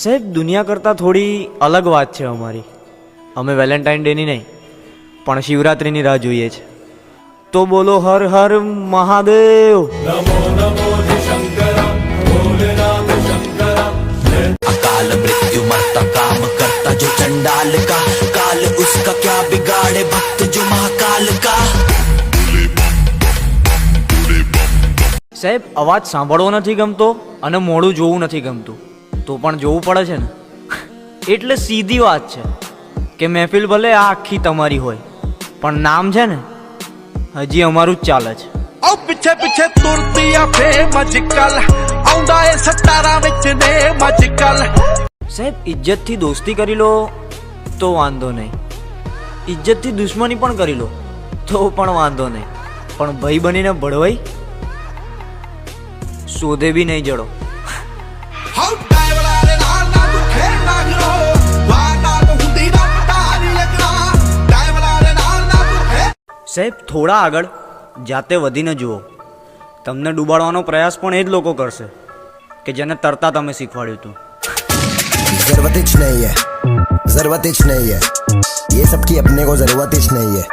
સાહેબ દુનિયા કરતાં થોડી અલગ વાત છે અમારી. અમે વેલેન્ટાઇન ડેની નહીં પણ શિવરાત્રિની રાહ જોઈએ છે. તો બોલો હર હર મહાદેવ. अकाल मृत्यु मरता काम करता जो चंडाल का काल उसका क्या बिगाड़े भक्त जो महाकाल का. સાહેબ અવાજ સાંભળવો નથી ગમતો અને મોડું જોવું નથી ગમતું તો પણ જોવું પડે છે ને. એટલે સીધી વાત છે કે મહેફિલ ભલે આ આખી તમારી હોય પણ નામ છે ને હજી અમારું જ ચાલે છે. आओ पिछे पिछे तुरती आ फेमजिकल आउंदा ए 17 विच ने मजिकल. સાહેબ ઇજ્જતથી દોસ્તી કરી લો તો વાંધો નહીં, ઇજ્જતથી દુશ્મની પણ કરી લો તો પણ વાંધો નહીં, પણ ભાઈ બનીને ભળવાઈ શોધે બી નહીં જડો. हाउ टाइवला रे नाल ना तू खेल लागरो वार ना तो हुंदी ना तारी लगरा टाइवला रे नाल ना तू खेल. સાહેબ થોડા આગળ જાતે વધીને જુઓ, તમને ડૂબાડવાનો પ્રયાસ પણ એ જ લોકો કરશે કે જેને તરતા તમે શીખવાડ્યું હતું. जरूरत ही नहीं है ये सब की अपने को जरूरत ही नहीं है.